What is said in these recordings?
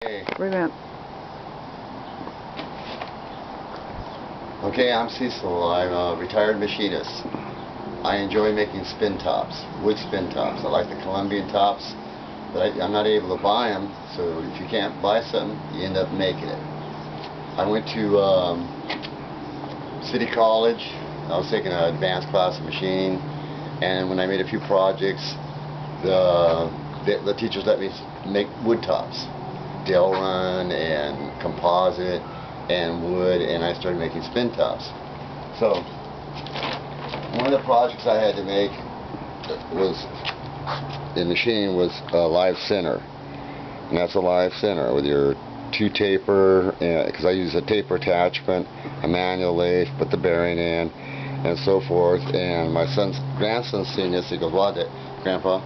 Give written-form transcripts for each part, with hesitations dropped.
Hey. Revamp. Okay, I'm Cecil. I'm a retired machinist. I enjoy making spin tops, wood spin tops. I like the Colombian tops, but I'm not able to buy them, so if you can't buy something, you end up making it. I went to City College. I was taking an advanced class of machining, and when I made a few projects, the teachers let me make wood tops. Del run and composite and wood, and I started making spin tops. So one of the projects I had to make was in machining was a live center, and that's a live center with your two taper, because I use a taper attachment, a manual lathe, put the bearing in, and so forth. And my grandson seen this. He goes, "What, Grandpa?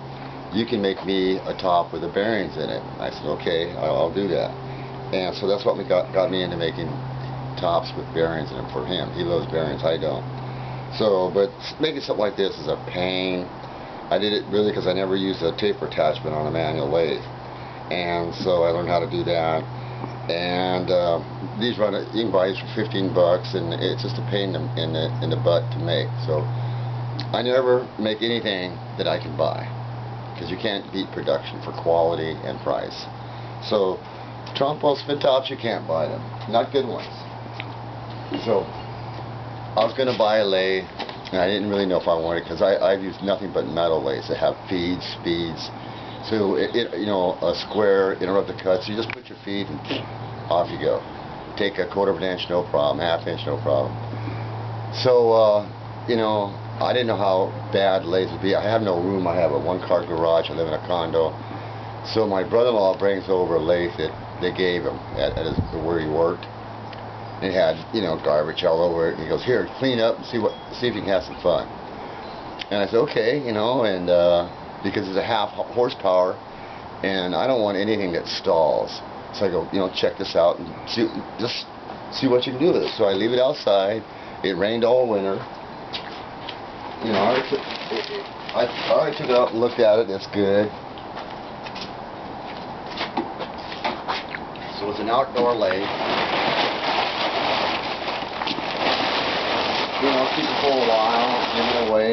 You can make me a top with the bearings in it." I said, "Okay, I'll do that." And so that's what got me into making tops with bearings in them for him. He loves bearings, I don't. So, but making something like this is a pain. I did it really because I never used a taper attachment on a manual lathe, and so I learned how to do that. And these you can buy these for 15 bucks, and it's just a pain in the butt to make. So I never make anything that I can buy, because you can't beat production for quality and price. So Trompo spin tops, you can't buy them, not good ones. So I was going to buy a lathe, and I didn't really know if I wanted it, because I've used nothing but metal lathes that have feeds, speeds. So you know, a square interrupted cut, so you just put your feed and off you go. Take a 1/4 of an inch, no problem. 1/2 inch, no problem. So you know, I didn't know how bad lathes would be. I have no room. I have a one-car garage. I live in a condo. So my brother-in-law brings over a lathe that they gave him at where he worked. It had, you know, garbage all over it. And he goes, "Here, clean up and see if you can have some fun." And I said, "Okay," you know, and because it's a 1/2 horsepower, and I don't want anything that stalls. So I go, you know, check this out and just see what you can do with it. So I leave it outside. It rained all winter. You know, I already took it out and looked at it. It's good. So it's an outdoor lathe. You know, keep it for a while, give it away,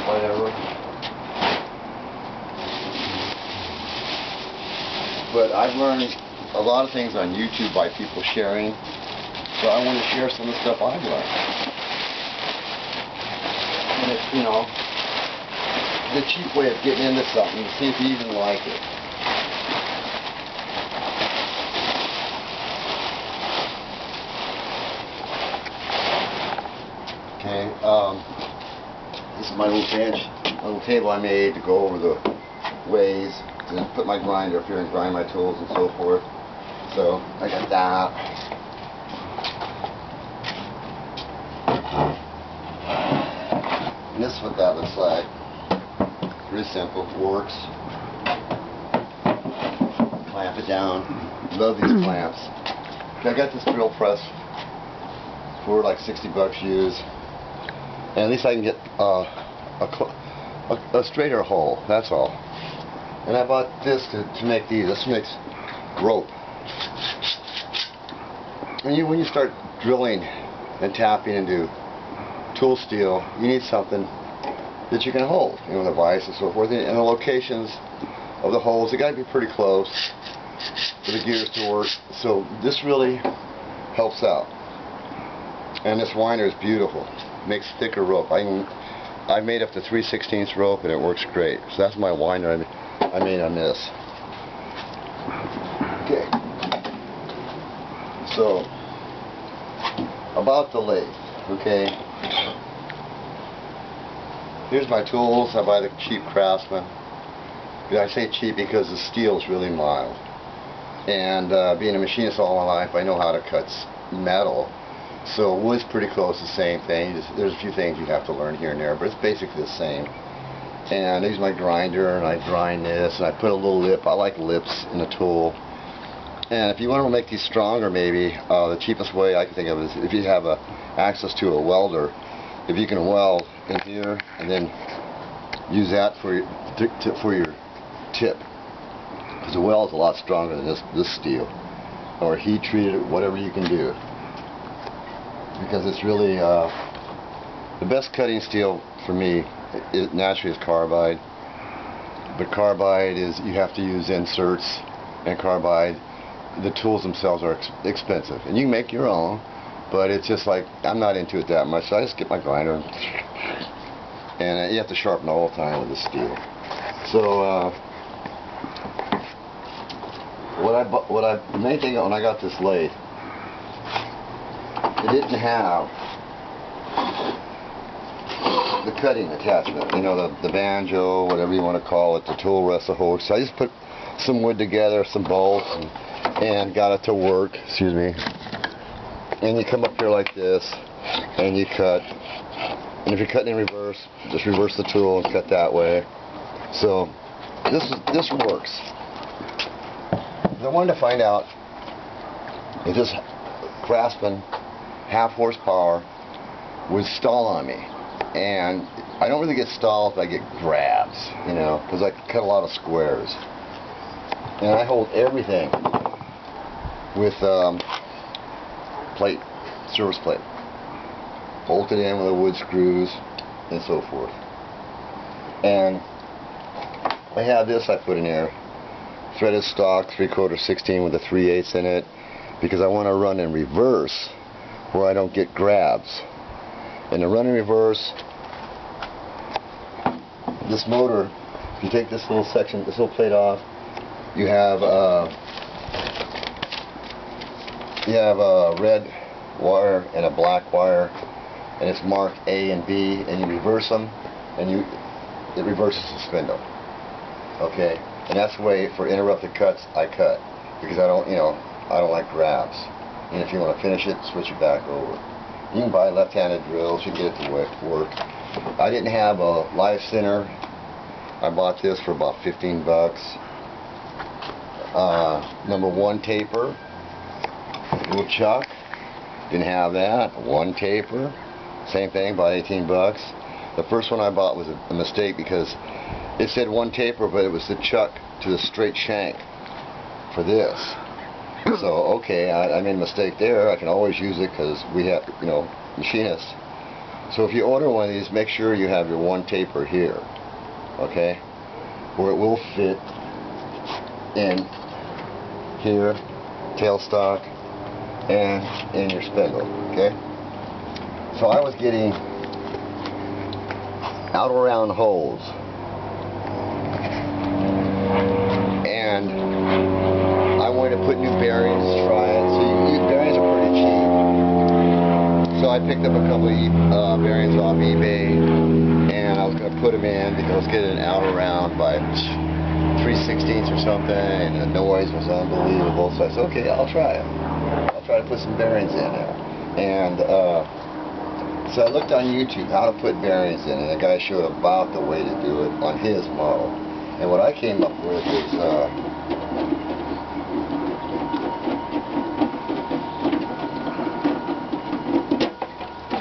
whatever. But I've learned a lot of things on YouTube by people sharing, so I want to share some of the stuff I've learned. And it's, you know, the cheap way of getting into something, see if you even like it. Okay, this is my little bench, a little table I made to go over the ways, and put my grinder up here and grind my tools and so forth. So I got that. And this is what that looks like. Pretty simple, works. Clamp it down. Love these clamps. I got this drill press for like 60 bucks used. And at least I can get a straighter hole, that's all. And I bought this to make these. This makes rope. And when you start drilling and tapping into tool steel, you need something that you can hold, you know, the vise and so forth. And the locations of the holes, they got to be pretty close for the gears to work. So this really helps out. And this winder is beautiful. Makes thicker rope. I made up to 3/16 rope, and it works great. So that's my winder I made on this. Okay. So about the lathe. Okay. Here's my tools. I buy the cheap Craftsman. I say cheap because the steel is really mild. And being a machinist all my life, I know how to cut metal. So wood's pretty close to the same thing. There's a few things you have to learn here and there, but it's basically the same. And I use my grinder, and I grind this, and I put a little lip. I like lips in the tool. And if you want to make these stronger, maybe the cheapest way I can think of is if you have access to a welder. If you can weld in here and then use that for your tip. because the weld is a lot stronger than this steel, or heat treated, whatever you can do, because it's really the best cutting steel for me. It naturally is carbide, but carbide is, you have to use inserts, and carbide, the tools themselves are expensive, and you can make your own, but it's just like, I'm not into it that much, so I just get my grinder and you have to sharpen all the time with the steel. So the main thing when I got this lathe, it didn't have the cutting attachment, you know, the banjo, whatever you want to call it, the tool rest, the hose. So I just put some wood together, some bolts, and got it to work. Excuse me. And you come up here like this, and you cut. And if you're cutting in reverse, just reverse the tool and cut that way. So this works. I wanted to find out if this Craftsman half horsepower would stall on me. And I don't really get stalled if I get grabs, you know, because I cut a lot of squares. And I hold everything with plate, service plate, bolted in with the wood screws and so forth. And I have this I put in there, threaded stock 3/4 16 with a 3/8 in it, because I want to run in reverse where I don't get grabs. And to run in reverse, this motor, if you take this little section, this little plate off, you have a red wire and a black wire, and it's marked A and B, and you reverse them, and it reverses the spindle. Okay, and that's the way for interrupted cuts I cut, because I don't like grabs. And if you want to finish it, switch it back over. You can buy left-handed drills, you can get it to work. I didn't have a live center. I bought this for about 15 bucks. Number 1 taper, little chuck, didn't have that. 1 taper, same thing, about 18 bucks. The first one I bought was a mistake, because it said 1 taper, but it was the chuck to the straight shank for this. So, okay, I made a mistake there. I can always use it because we have, you know, machinists. So if you order one of these, make sure you have your 1 taper here, okay, where it will fit in here, tailstock, and in your spindle, okay. So I was getting out around holes, and I wanted to put new bearings, try it. So new bearings are pretty cheap. So I picked up a couple of bearings off eBay, and I was going to put them in because I was getting out around by 3/16 or something, and the noise was unbelievable. So I said, okay, I'll try it. I'll try to put some bearings in there. And so I looked on YouTube how to put bearings in, and the guy showed about the way to do it on his model. And what I came up with is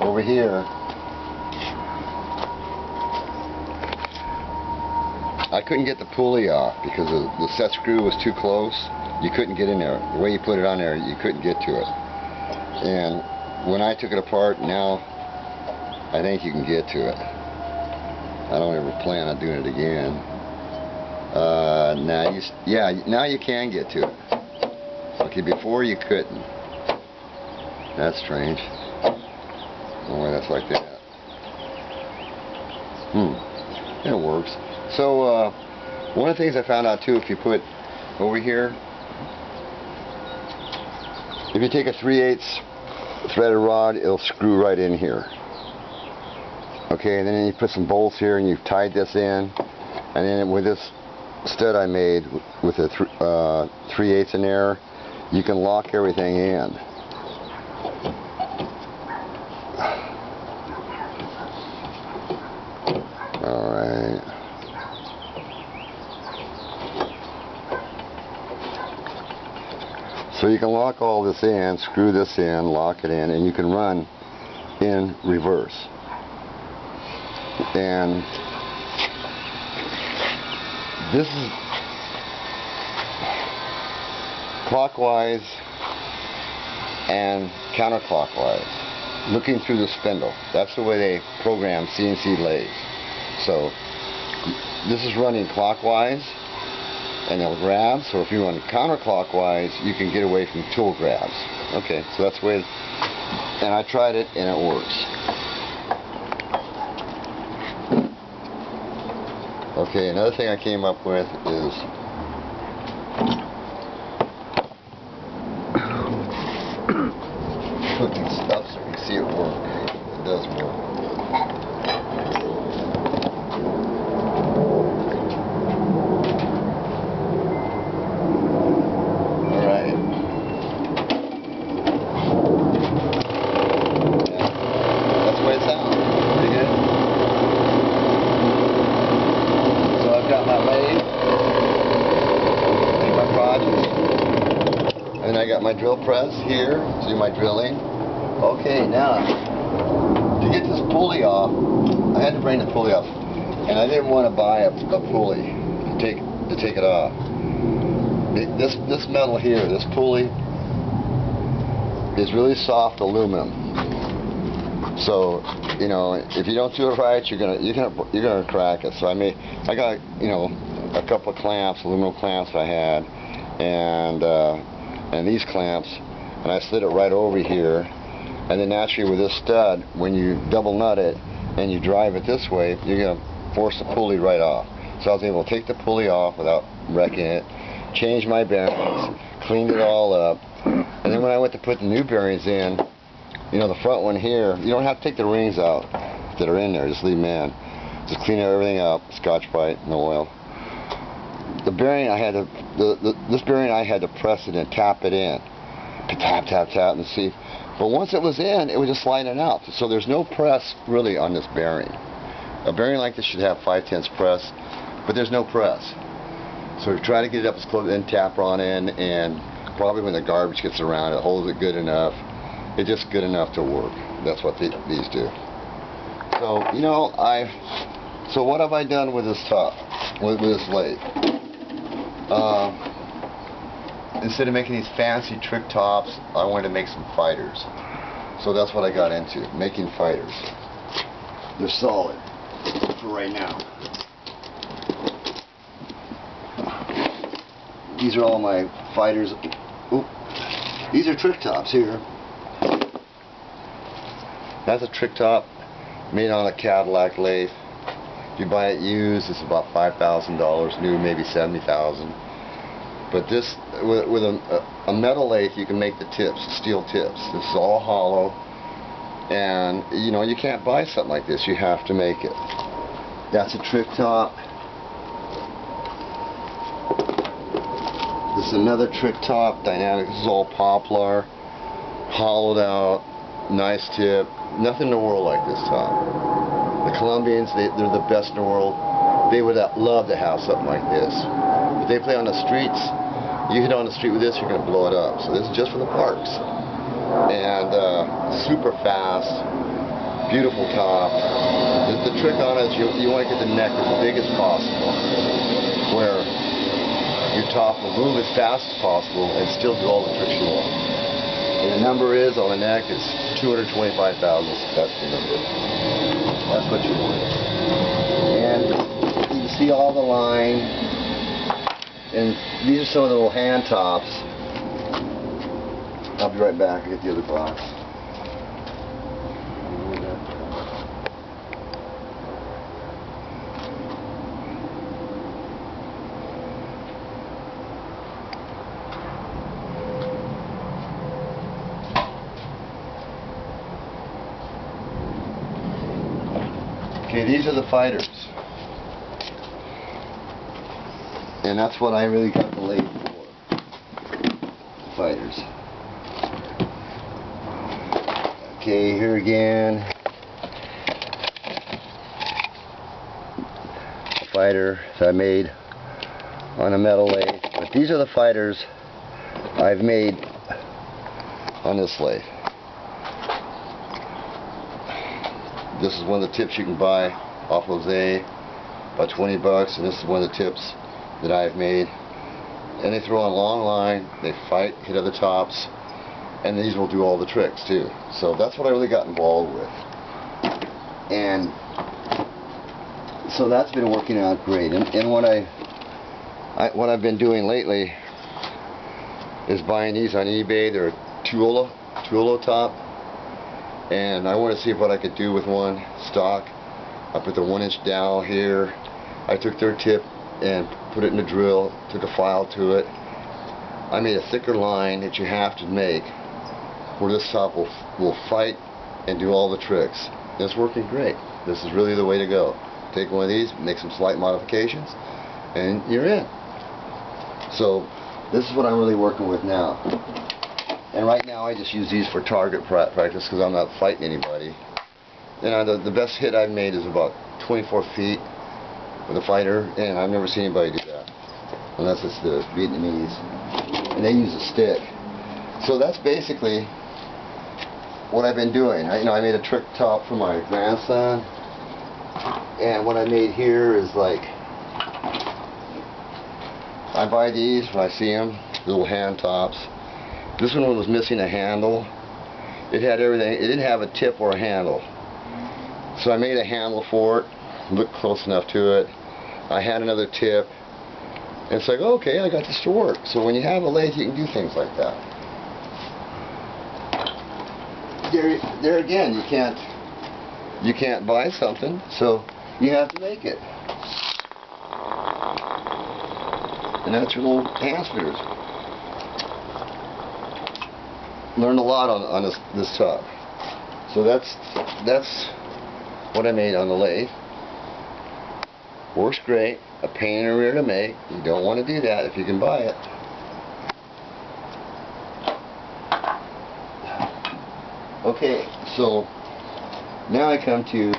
over here, I couldn't get the pulley off because the set screw was too close. You couldn't get in there. The way you put it on there, you couldn't get to it. And when I took it apart, now I think you can get to it. I don't ever plan on doing it again. Now you can get to it. Okay, before you couldn't. That's strange. Oh, why that's like that. It works. So one of the things I found out too, if you put over here, if you take a 3/8 threaded rod, it'll screw right in here. Okay, and then you put some bolts here, and you've tied this in, and then with this stud I made with a 3/8 in there, you can lock everything in. Alright. So you can lock all this in, screw this in, lock it in, and you can run in reverse. And this is clockwise and counterclockwise, looking through the spindle. That's the way they program CNC lathes. So this is running clockwise and it'll grab, so if you run counterclockwise you can get away from tool grabs. Okay, so that's the way, and I tried it and it works. Okay, another thing I came up with is put these stuff so you can see it work. It does work. Alright. That's the way it sounds. Pretty good. So I've got my lathe, my project, and I got my drill press here to do my drilling. Okay, now to get this pulley off, I had to bring the pulley off, and I didn't want to buy a pulley to take it off. This metal here, this pulley, is really soft aluminum. So you know, if you don't do it right, you're gonna crack it. So I got, you know, a couple of clamps, aluminum clamps I had, and these clamps, and I slid it right over here. And then naturally with this stud, when you double nut it and you drive it this way, you're going to force the pulley right off. So I was able to take the pulley off without wrecking it, change my bearings, cleaned it all up, and then when I went to put the new bearings in, you know, the front one here, you don't have to take the rings out that are in there, just leave them in. Just clean everything up, Scotch-Brite, no oil. The bearing I had to, this bearing I had to press it and tap it in. Tap, tap, tap, and see. But once it was in, it was just sliding out. So there's no press really on this bearing. A bearing like this should have 5/10 press, but there's no press. So you try to get it up as close, then tap on in, and probably when the garbage gets around, it holds it good enough. It's just good enough to work. That's what these do. So you know, so what have I done with this top, with this lathe? Instead of making these fancy trick tops, I wanted to make some fighters. So that's what I got into, making fighters. They're solid for right now. These are all my fighters. Oop. These are trick tops here. That's a trick top made on a Cadillac lathe. If you buy it used, it's about $5,000. New, maybe $70,000. But this, with a metal lathe, you can make the tips, steel tips. This is all hollow, and you know, you can't buy something like this. You have to make it. That's a trick top. This is another trick top, dynamic. This is all poplar, hollowed out, nice tip. Nothing in the world like this top. The Colombians, they're the best in the world. They would love to have something like this. If they play on the streets, you hit on the street with this, you're going to blow it up. So this is just for the parks. And super fast, beautiful top. The trick on it is you want to get the neck as big as possible, where your top will move as fast as possible and still do all the tricks you want. And the number is on the neck is 225 thousandths. That's the number. That's what you want. And you can see all the line. And these are some of the little hand tops. I'll be right back. I'll get the other box. Okay, these are the fighters. And that's what I really got the lathe for. Fighters. Okay, here again. A fighter that I made on a metal lathe. But these are the fighters I've made on this lathe. This is one of the tips you can buy off Lathe, about 20 bucks, and this is one of the tips that I've made, and they throw on a long line, they fight, hit other tops, and these will do all the tricks too. So that's what I really got involved with. And so that's been working out great. And what I've been doing lately is buying these on eBay. They're a Tuolo top, and I want to see what I could do with one stock. I put the 1-inch dowel here. I took their tip and put it in a drill, took a file to it. I made a thicker line that you have to make where this top will fight and do all the tricks. It's working great. This is really the way to go. Take one of these, make some slight modifications, and you're in. So this is what I'm really working with now. And right now I just use these for target practice because I'm not fighting anybody. And the best hit I've made is about 24 feet with a fighter, and I've never seen anybody do that unless it's the Vietnamese, and they use a stick. So that's basically what I've been doing. I made a trick top for my grandson, and what I made here is like, I buy these when I see them, little hand tops. This one was missing a handle. It had everything. It didn't have a tip or a handle. So I made a handle for it, looked close enough to it. I had another tip. And it's like, okay, I got this to work. So when you have a lathe, you can do things like that. There again, you can't buy something, so you have to make it. And that's your little hand spinners. Learned a lot on this top. So that's what I made on the lathe. Works great. A pain in the rear to make. You don't want to do that if you can buy it. Okay, so now I come to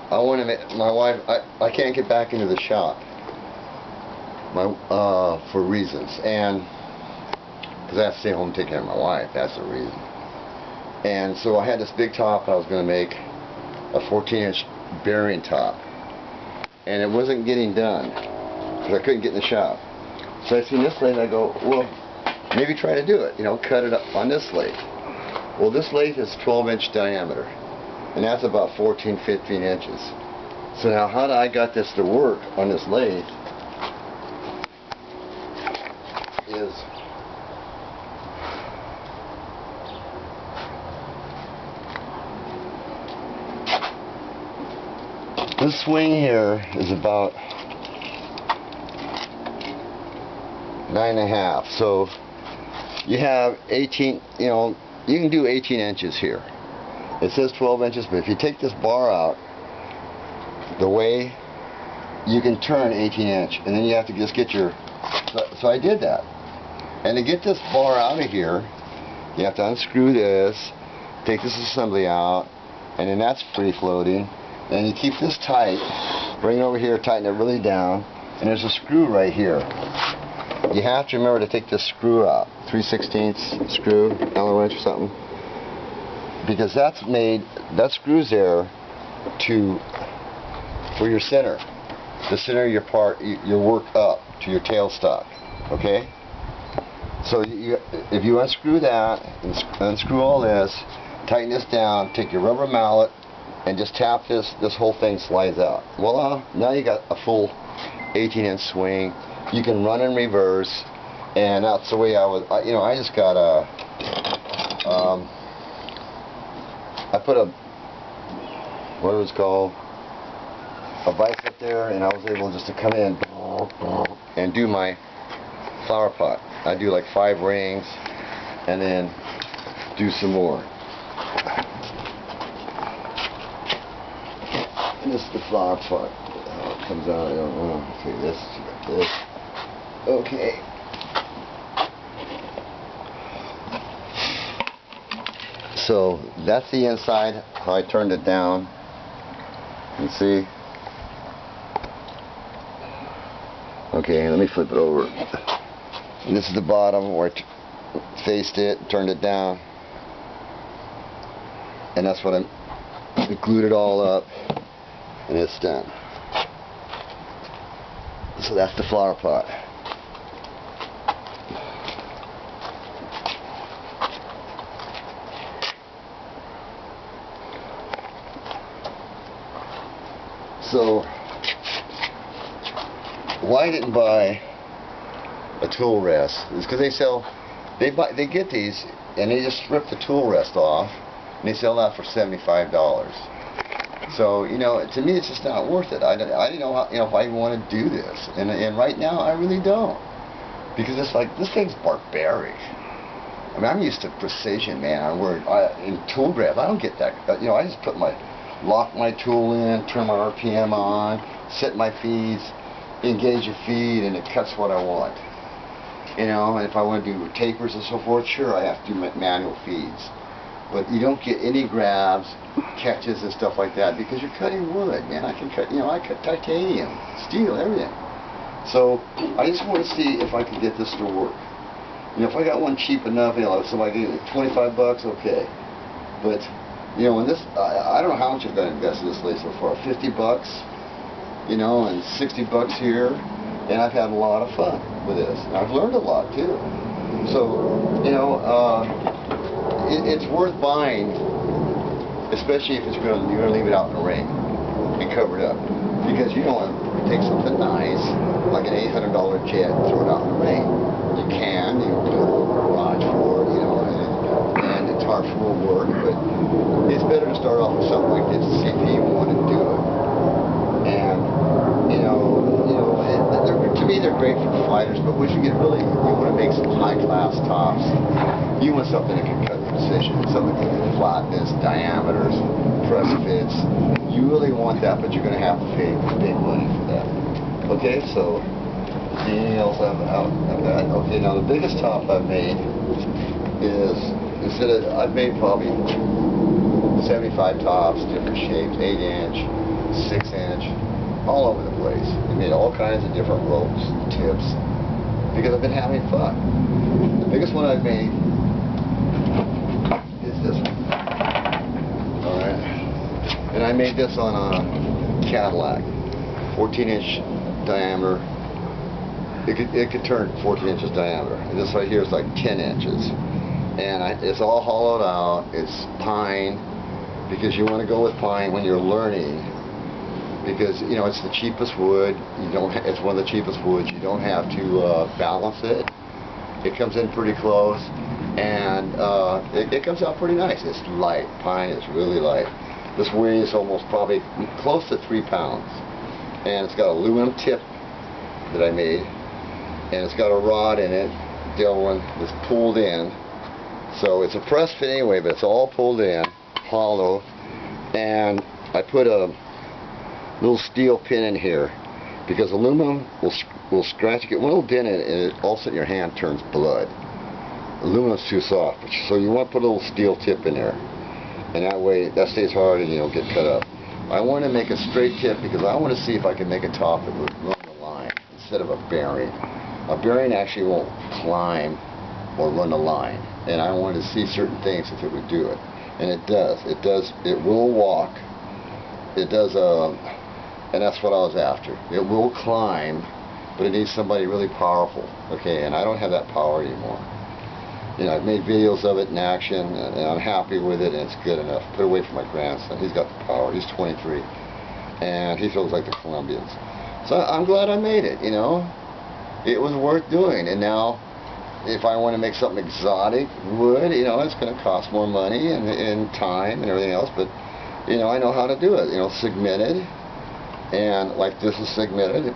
I want to make my wife. I can't get back into the shop for reasons, and because I have to stay home and take care of my wife. That's the reason. And so I had this big top I was going to make, a 14-inch bearing top, and it wasn't getting done because I couldn't get in the shop. So I seen this lathe, and I go, well, maybe try to do it. Cut it up on this lathe. Well, this lathe is 12-inch diameter, and that's about 14, 15 inches. So now, how I got this to work on this lathe is this swing here is about 9.5. So you have 18, you can do 18 inches here. It says 12 inches, but if you take this bar out, the way you can turn 18 inch, and then you have to just get your, so I did that. And to get this bar out of here, you have to unscrew this, take this assembly out, and then that's free floating. And you keep this tight, bring it over here, tighten it really down, and there's a screw right here. You have to remember to take this screw out, 3/16 screw, Allen wrench or something, because that screw's there for your center, to center your work up to your tailstock. Okay. So if you unscrew that and unscrew all this, tighten this down, take your rubber mallet and just tap this whole thing slides out. Voila! Now you got a full 18-inch swing. You can run in reverse, and that's the way I just got I put what it was called, a bicep there, and I was able just to come in and do my flower pot. I do like 5 rings, and then do some more. And this is the flower pot. How it comes out, I don't know. Okay, this. Okay. So that's the inside, how I turned it down. You see? Okay, let me flip it over. And this is the bottom where I faced it, turned it down. And that's what I glued it all up, and it's done. So that's the flower pot. So why I didn't buy a tool rest is because they get these and they just strip the tool rest off and they sell that for $75. So, you know, to me it's just not worth it. I didn't know how, you know, if I even want to do this, and right now I really don't, because it's like, this thing's barbaric. I mean, I'm used to precision, man. In tool grabs, I don't get that. You know, I just lock my tool in, turn my RPM on, set my feeds, engage a feed, and it cuts what I want. You know, and if I want to do tapers and so forth, sure, I have to do manual feeds. But you don't get any grabs, catches, and stuff like that because you're cutting wood, man. I cut titanium, steel, everything. So I just want to see if I can get this to work. You know, if I got one cheap enough, you know, if somebody gave me 25 bucks, okay. But you know, in this, I don't know how much I've got to invest in this lathe so far. 50 bucks, you know, and 60 bucks here, and I've had a lot of fun with this. And I've learned a lot too. So, you know, it's worth buying, especially if you're going to leave it out in the rain and cover it up, because you don't want to take something nice like an $800 jet and throw it out in the rain. You can, you know, build a little garage for it, you know, and it's hard for work, but it's better to start off with something like this to see if you even want to do it. And you know, to me they're great for fighters, but once you get really, you want to make some high-class tops, you want something that can cut precision, something that can flatness, diameters, press fits. You really want that, but you're going to have to pay big money for that. Okay, so anything else out of that? Okay, now the biggest top I've made is, I've made probably 75 tops, different shapes, 8-inch, 6-inch, all over the place. I made all kinds of different ropes, tips, because I've been having fun. The biggest one I've made is this one. Alright. And I made this on a Cadillac, 14-inch diameter. It could turn 14 inches diameter. And this right here is like 10 inches. And it's all hollowed out. It's pine, because you want to go with pine when you're learning, because you know it's the cheapest wood. It's one of the cheapest woods. You don't have to balance it. It comes in pretty close, and it comes out pretty nice. It's light. Pine is really light. This weighs almost probably close to 3 pounds, and it's got an aluminum tip that I made, and it's got a rod in it. The other one is pulled in. So it's a press fit anyway, but it's all pulled in, hollow, and I put a little steel pin in here because aluminum will scratch. You get one little dent in it, and all of a sudden your hand turns blood. Aluminum's too soft, so you want to put a little steel tip in there, and that way that stays hard and you don't get cut up. I want to make a straight tip because I want to see if I can make a top that would run the line instead of a bearing. A bearing actually won't climb or run the line, and I wanted to see certain things if it would do it, and it does. It will walk. It does, and that's what I was after. It will climb, but it needs somebody really powerful. Okay, and I don't have that power anymore. You know, I've made videos of it in action, and I'm happy with it, and it's good enough. Put it away from my grandson. He's got the power. He's 23, and he feels like the Colombians. So I'm glad I made it. You know, it was worth doing, and now, if I want to make something exotic wood, you know, it's going to cost more money and time and everything else, but, you know, I know how to do it. You know, segmented, and like this is segmented,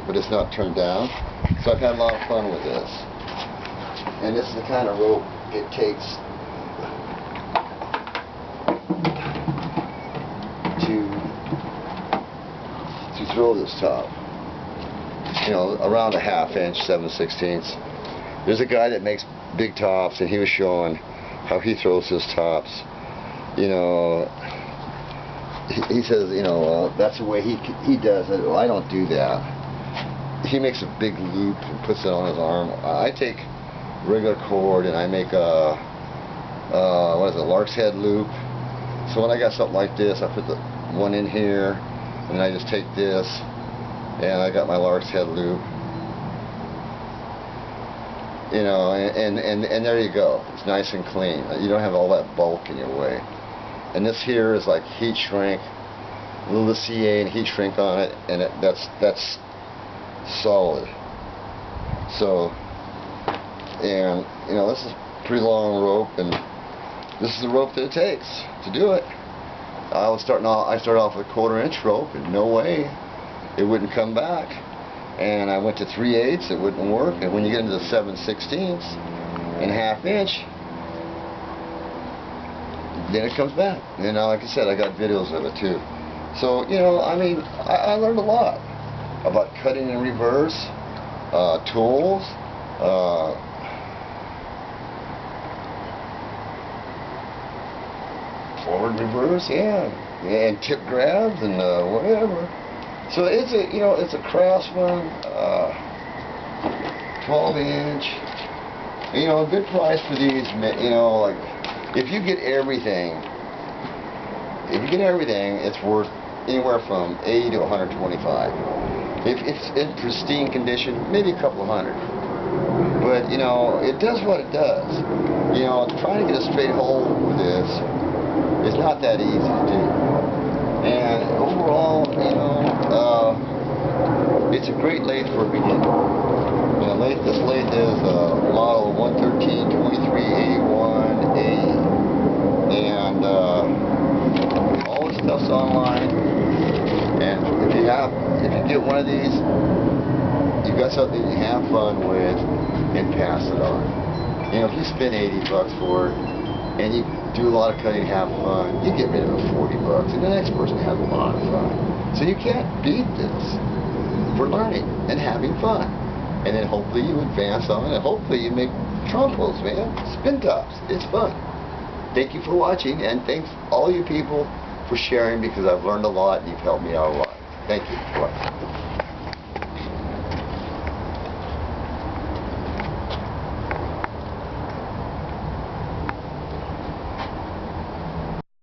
but it's not turned down. So I've had a lot of fun with this. And this is the kind of rope it takes to throw this top. You know, around a 1/2 inch, 7/16. There's a guy that makes big tops, and he was showing how he throws his tops. You know, he says, you know, that's the way he does it. Well, I don't do that. He makes a big loop and puts it on his arm. I take regular cord and I make a what is it, lark's head loop. So when I got something like this, I put the one in here, and I just take this and I got my lark's head loop. You know, and there you go. It's nice and clean. You don't have all that bulk in your way. And this here is like heat shrink, a little CA and heat shrink on it, and that's solid. So, and you know, this is a pretty long rope, and this is the rope that it takes to do it. I started off with a 1/4 inch rope, and no way it wouldn't come back. And I went to 3/8, it wouldn't work. And when you get into the 7/16 and 1/2 inch, then it comes back. And like I said, I got videos of it too. So, you know, I mean, I learned a lot about cutting in reverse, tools, forward, reverse, yeah, and tip grabs and whatever. So it's a, you know, it's a Craftsman 12 inch. You know, a good price for these. You know, like if you get everything, it's worth anywhere from 80 to 125. If it's in pristine condition, maybe a couple of hundred. But you know, it does what it does. You know, trying to get a straight hole with this is not that easy to do. And overall, you know, it's a great lathe for a beginner. You know, this lathe is model 1132381A, and all this stuff's online. And if you get one of these, you've got something you have fun with, and pass it on. You know, if you spend $80 for it, and you do a lot of cutting, have fun, you get rid of it for $40, and the next person has a lot of fun. So you can't beat this for learning and having fun. And then hopefully you advance on it, and hopefully you make trompos, man, spin tops. It's fun. Thank you for watching, and thanks all you people for sharing, because I've learned a lot and you've helped me out a lot. Thank you. Bye.